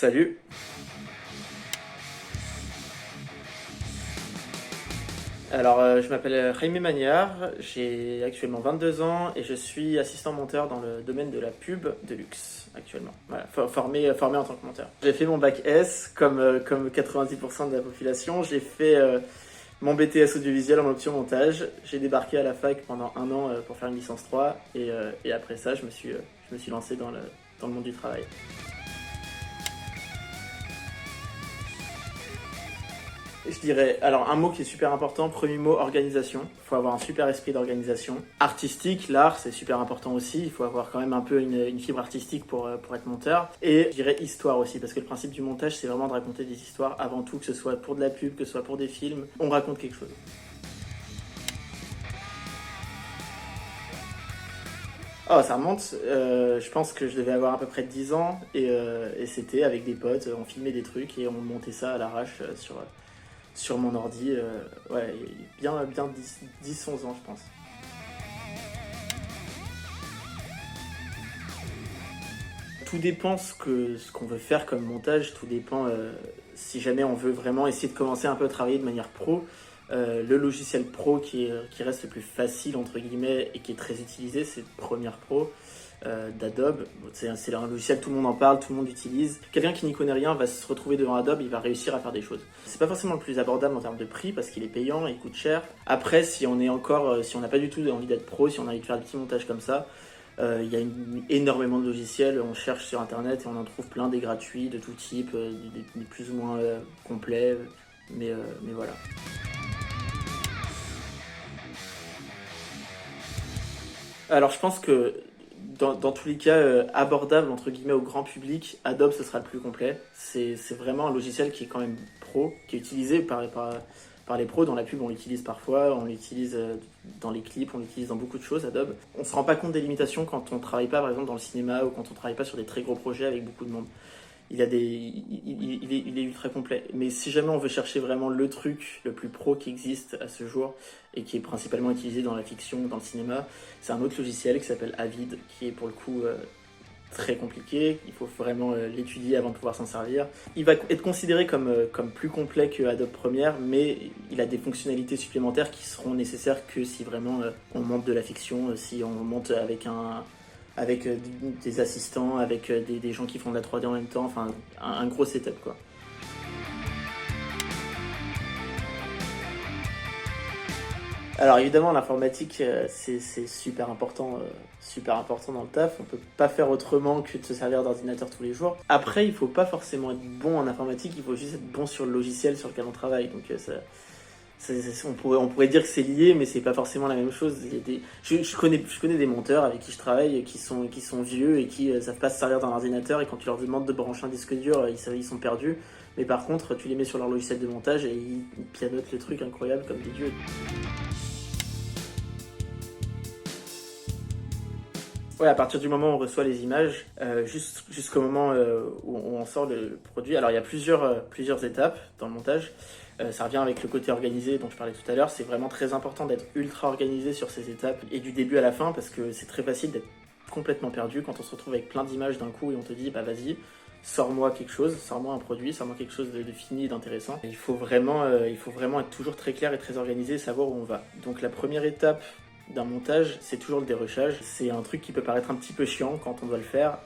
Salut. Je m'appelle Jaime Magnard, j'ai actuellement 22 ans et je suis assistant monteur dans le domaine de la pub de luxe actuellement. Voilà, formé en tant que monteur. J'ai fait mon bac S comme 90% de la population. J'ai fait mon BTS audiovisuel en option montage. J'ai débarqué à la fac pendant un an pour faire une licence 3 et après ça je me suis lancé dans le monde du travail. Je dirais, alors un mot qui est super important, premier mot, organisation. Il faut avoir un super esprit d'organisation. Artistique, l'art, c'est super important aussi. Il faut avoir quand même un peu une fibre artistique pour être monteur. Et je dirais histoire aussi, parce que le principe du montage, c'est vraiment de raconter des histoires avant tout, que ce soit pour de la pub, que ce soit pour des films. On raconte quelque chose. Oh, ça remonte. Je pense que je devais avoir à peu près 10 ans et c'était avec des potes. On filmait des trucs et on montait ça à l'arrache sur mon ordi. Ouais, bien 10-11 ans, je pense. Tout dépend ce qu'on veut faire comme montage. Tout dépend si jamais on veut vraiment essayer de commencer un peu à travailler de manière pro. Le logiciel pro qui reste le plus facile entre guillemets et qui est très utilisé, c'est Premiere Pro d'Adobe. C'est un logiciel, tout le monde en parle, tout le monde l'utilise. Quelqu'un qui n'y connaît rien va se retrouver devant Adobe, il va réussir à faire des choses. C'est pas forcément le plus abordable en termes de prix parce qu'il est payant, il coûte cher. Après, si on n'a pas du tout envie d'être pro, si on a envie de faire des petits montages comme ça, il y a énormément de logiciels, on cherche sur internet et on en trouve plein, des gratuits de tout type, des plus ou moins complets, mais voilà. Alors je pense que dans tous les cas abordable entre guillemets au grand public, Adobe ce sera le plus complet. C'est vraiment un logiciel qui est quand même pro, qui est utilisé par les pros. Dans la pub on l'utilise parfois, on l'utilise dans les clips, on l'utilise dans beaucoup de choses Adobe. On se rend pas compte des limitations quand on travaille pas par exemple dans le cinéma ou quand on travaille pas sur des très gros projets avec beaucoup de monde. Il est ultra complet. Mais si jamais on veut chercher vraiment le truc le plus pro qui existe à ce jour et qui est principalement utilisé dans la fiction, dans le cinéma, c'est un autre logiciel qui s'appelle Avid, qui est pour le coup très compliqué. Il faut vraiment l'étudier avant de pouvoir s'en servir. Il va être considéré comme plus complet que Adobe Premiere, mais il a des fonctionnalités supplémentaires qui seront nécessaires que si vraiment on monte de la fiction, si on monte avec des assistants, avec des gens qui font de la 3D en même temps, enfin un gros setup quoi. Alors évidemment l'informatique c'est super important dans le taf, on peut pas faire autrement que de se servir d'ordinateur tous les jours. Après il faut pas forcément être bon en informatique, il faut juste être bon sur le logiciel sur lequel on travaille, donc on pourrait dire que c'est lié, mais c'est pas forcément la même chose. Je connais des monteurs avec qui je travaille qui sont vieux et qui savent pas se servir d'un ordinateur, et quand tu leur demandes de brancher un disque dur, ils sont perdus. Mais par contre, tu les mets sur leur logiciel de montage et ils pianotent le truc incroyable comme des dieux. Ouais, à partir du moment où on reçoit les images, jusqu'au moment où on sort le produit. Alors il y a plusieurs étapes dans le montage. Ça revient avec le côté organisé dont je parlais tout à l'heure. C'est vraiment très important d'être ultra organisé sur ces étapes et du début à la fin, parce que c'est très facile d'être complètement perdu quand on se retrouve avec plein d'images d'un coup et on te dit bah vas-y, sors-moi quelque chose, sors-moi un produit, sors-moi quelque chose de fini et d'intéressant. Il faut vraiment être toujours très clair et très organisé et savoir où on va. Donc la première étape d'un montage, c'est toujours le dérushage. C'est un truc qui peut paraître un petit peu chiant quand on doit le faire,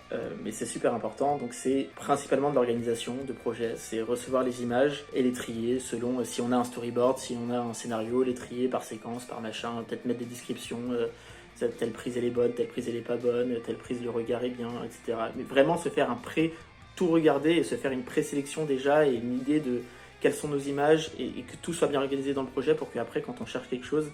mais c'est super important. Donc c'est principalement de l'organisation de projet. C'est recevoir les images et les trier selon si on a un storyboard, si on a un scénario, les trier par séquence, par machin, peut-être mettre des descriptions, telle prise elle est bonne, telle prise elle est pas bonne, telle prise le regard est bien, etc. Mais vraiment se faire tout regarder et se faire une présélection déjà et une idée de quelles sont nos images et que tout soit bien organisé dans le projet pour qu'après quand on cherche quelque chose,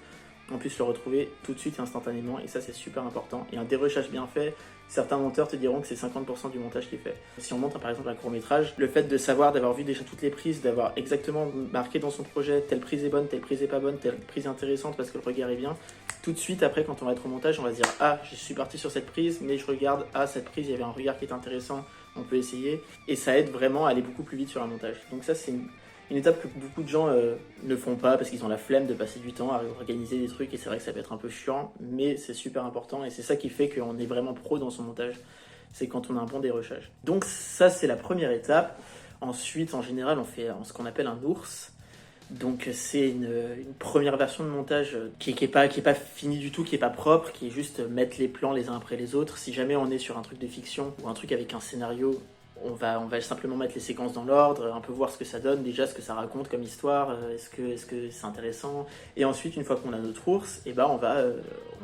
on puisse le retrouver tout de suite et instantanément, et ça c'est super important. Et un dérushage bien fait, certains monteurs te diront que c'est 50% du montage qui est fait. Si on monte par exemple un court-métrage, le fait de savoir, d'avoir vu déjà toutes les prises, d'avoir exactement marqué dans son projet telle prise est bonne, telle prise est pas bonne, telle prise est intéressante parce que le regard est bien, tout de suite après quand on va être au montage, on va se dire ah je suis parti sur cette prise, mais je regarde, ah cette prise il y avait un regard qui est intéressant, on peut essayer, et ça aide vraiment à aller beaucoup plus vite sur un montage. Donc ça c'est une étape que beaucoup de gens ne font pas parce qu'ils ont la flemme de passer du temps à organiser des trucs, et c'est vrai que ça peut être un peu chiant, mais c'est super important et c'est ça qui fait qu'on est vraiment pro dans son montage. c'est quand on a un bon dérochage. Donc ça, c'est la première étape. Ensuite, en général, on fait ce qu'on appelle un ours. Donc c'est une première version de montage qui est pas finie du tout, qui est pas propre, qui est juste mettre les plans les uns après les autres. Si jamais on est sur un truc de fiction ou un truc avec un scénario, on va simplement mettre les séquences dans l'ordre, un peu voir ce que ça donne, déjà ce que ça raconte comme histoire, est-ce que c'est intéressant. Et ensuite, une fois qu'on a notre ours, on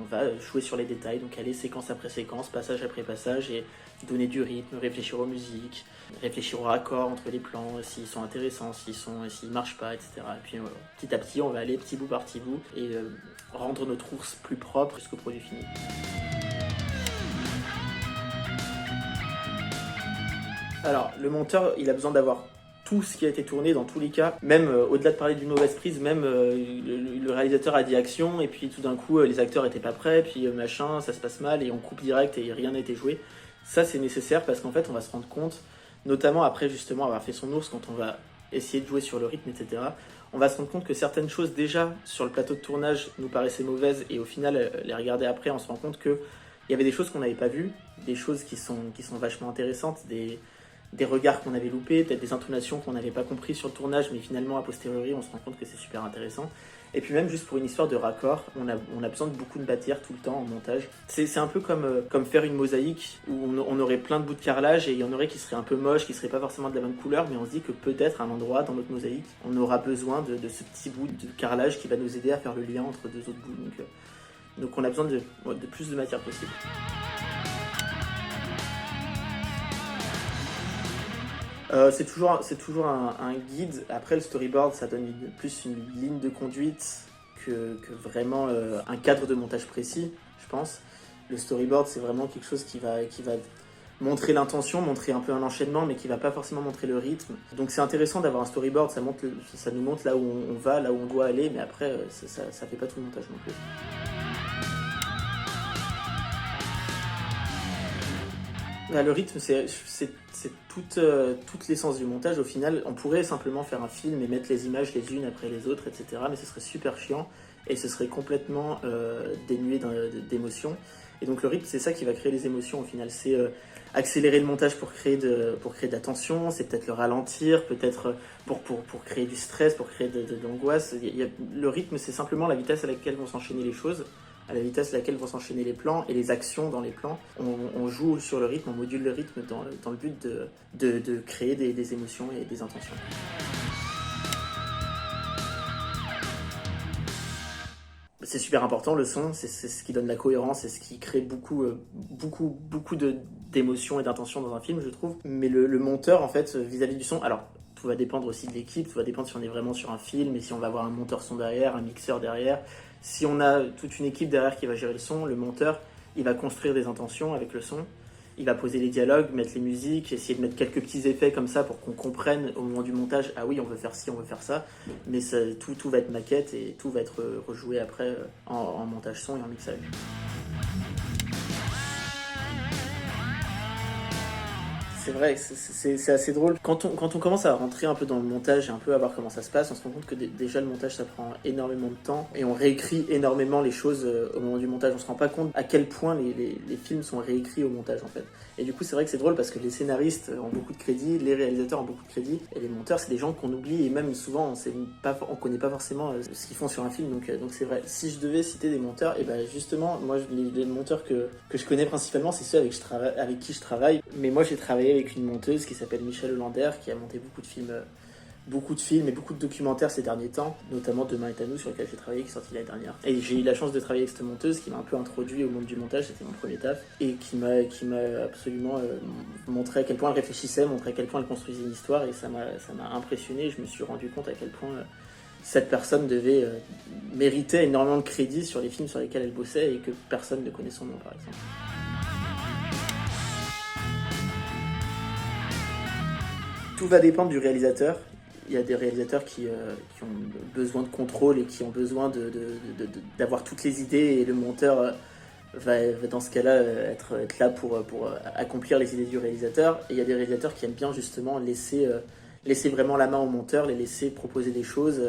va jouer sur les détails, donc aller séquence après séquence, passage après passage, et donner du rythme, réfléchir aux musiques, réfléchir aux raccords entre les plans, s'ils sont intéressants, s'ils marchent pas, etc. Et puis petit à petit, on va aller petit bout par petit bout et rendre notre ours plus propre jusqu'au produit fini. Alors, le monteur, il a besoin d'avoir tout ce qui a été tourné dans tous les cas, même au-delà de parler d'une mauvaise prise, même le réalisateur a dit action, et puis tout d'un coup, les acteurs étaient pas prêts, puis machin, ça se passe mal, et on coupe direct et rien n'a été joué. Ça, c'est nécessaire parce qu'en fait, on va se rendre compte, notamment après justement avoir fait son ours, quand on va essayer de jouer sur le rythme, etc., on va se rendre compte que certaines choses déjà sur le plateau de tournage nous paraissaient mauvaises, et au final, les regarder après, on se rend compte qu'il y avait des choses qu'on n'avait pas vues, des choses qui sont vachement intéressantes, des regards qu'on avait loupés, peut-être des intonations qu'on n'avait pas compris sur le tournage, mais finalement, a posteriori, on se rend compte que c'est super intéressant. Et puis même juste pour une histoire de raccord, on a besoin de beaucoup de matière tout le temps en montage. C'est un peu comme faire une mosaïque où on aurait plein de bouts de carrelage et il y en aurait qui seraient un peu moches, qui seraient pas forcément de la même couleur, mais on se dit que peut-être à un endroit dans notre mosaïque, on aura besoin de ce petit bout de carrelage qui va nous aider à faire le lien entre deux autres bouts. Donc on a besoin de plus de matière possible. C'est toujours un guide. Après, le storyboard, ça donne plus une ligne de conduite que vraiment un cadre de montage précis, je pense. Le storyboard, c'est vraiment quelque chose qui va montrer l'intention, montrer un peu un enchaînement, mais qui va pas forcément montrer le rythme. Donc c'est intéressant d'avoir un storyboard, ça nous montre là où on va, là où on doit aller, mais après, ça fait pas tout le montage non plus. Le rythme, c'est toute l'essence du montage. Au final, on pourrait simplement faire un film et mettre les images les unes après les autres, etc. Mais ce serait super chiant et ce serait complètement dénué d'émotions. Et donc le rythme, c'est ça qui va créer les émotions au final. C'est accélérer le montage pour créer de la tension, c'est peut-être le ralentir, peut-être pour créer du stress, pour créer de l'angoisse. Le rythme, c'est simplement la vitesse à laquelle vont s'enchaîner les choses, à la vitesse à laquelle vont s'enchaîner les plans et les actions dans les plans. On joue sur le rythme, on module le rythme dans le but de créer des émotions et des intentions. C'est super important, le son, c'est ce qui donne la cohérence, c'est ce qui crée beaucoup d'émotions et d'intentions dans un film, je trouve. Mais le monteur, en fait, vis-à-vis du son, alors tout va dépendre aussi de l'équipe, tout va dépendre si on est vraiment sur un film et si on va avoir un monteur son derrière, un mixeur derrière. Si on a toute une équipe derrière qui va gérer le son, le monteur, il va construire des intentions avec le son. Il va poser les dialogues, mettre les musiques, essayer de mettre quelques petits effets comme ça pour qu'on comprenne au moment du montage, ah oui, on veut faire ci, on veut faire ça. Mais tout va être maquette et tout va être rejoué après en montage son et en mixage. C'est vrai, c'est assez drôle. Quand on commence à rentrer un peu dans le montage et un peu à voir comment ça se passe, on se rend compte que déjà le montage ça prend énormément de temps et on réécrit énormément les choses au moment du montage. On se rend pas compte à quel point les films sont réécrits au montage en fait. Et du coup c'est vrai que c'est drôle parce que les scénaristes ont beaucoup de crédit, les réalisateurs ont beaucoup de crédit et les monteurs c'est des gens qu'on oublie et même souvent on connaît pas forcément ce qu'ils font sur un film. Donc c'est vrai. Si je devais citer des monteurs, et ben justement moi les monteurs que je connais principalement c'est ceux avec qui je travaille. Mais moi j'ai travaillé avec une monteuse qui s'appelle Michel Hollander qui a monté beaucoup de films et beaucoup de documentaires ces derniers temps, notamment Demain est à nous sur lequel j'ai travaillé qui est sorti l'année dernière. Et j'ai eu la chance de travailler avec cette monteuse qui m'a un peu introduit au monde du montage, c'était mon premier taf, et qui m'a absolument montré à quel point elle réfléchissait, montré à quel point elle construisait une histoire et ça m'a impressionné. Je me suis rendu compte à quel point cette personne méritait énormément de crédit sur les films sur lesquels elle bossait et que personne ne connaît son nom par exemple. Tout va dépendre du réalisateur. Il y a des réalisateurs qui ont besoin de contrôle et qui ont besoin d'avoir toutes les idées et le monteur va dans ce cas-là être là pour accomplir les idées du réalisateur. Et il y a des réalisateurs qui aiment bien justement laisser vraiment la main au monteur, les laisser proposer des choses,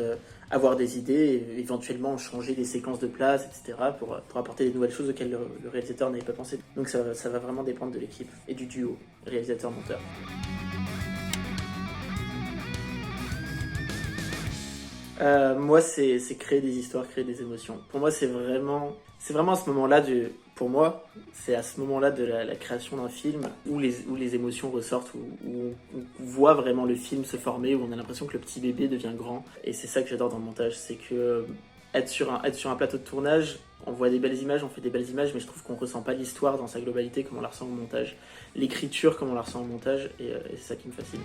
avoir des idées, et éventuellement changer des séquences de place, etc. pour apporter des nouvelles choses auxquelles le réalisateur n'avait pas pensé. Donc ça va vraiment dépendre de l'équipe et du duo réalisateur-monteur. Moi, c'est créer des histoires, créer des émotions. Pour moi, c'est vraiment à ce moment-là pour moi, c'est à ce moment-là de la création d'un film où les émotions ressortent, où on voit vraiment le film se former, où on a l'impression que le petit bébé devient grand. Et c'est ça que j'adore dans le montage, c'est que être sur un plateau de tournage, on voit des belles images, on fait des belles images, mais je trouve qu'on ressent pas l'histoire dans sa globalité comme on la ressent au montage. L'écriture comme on la ressent au montage, et c'est ça qui me fascine.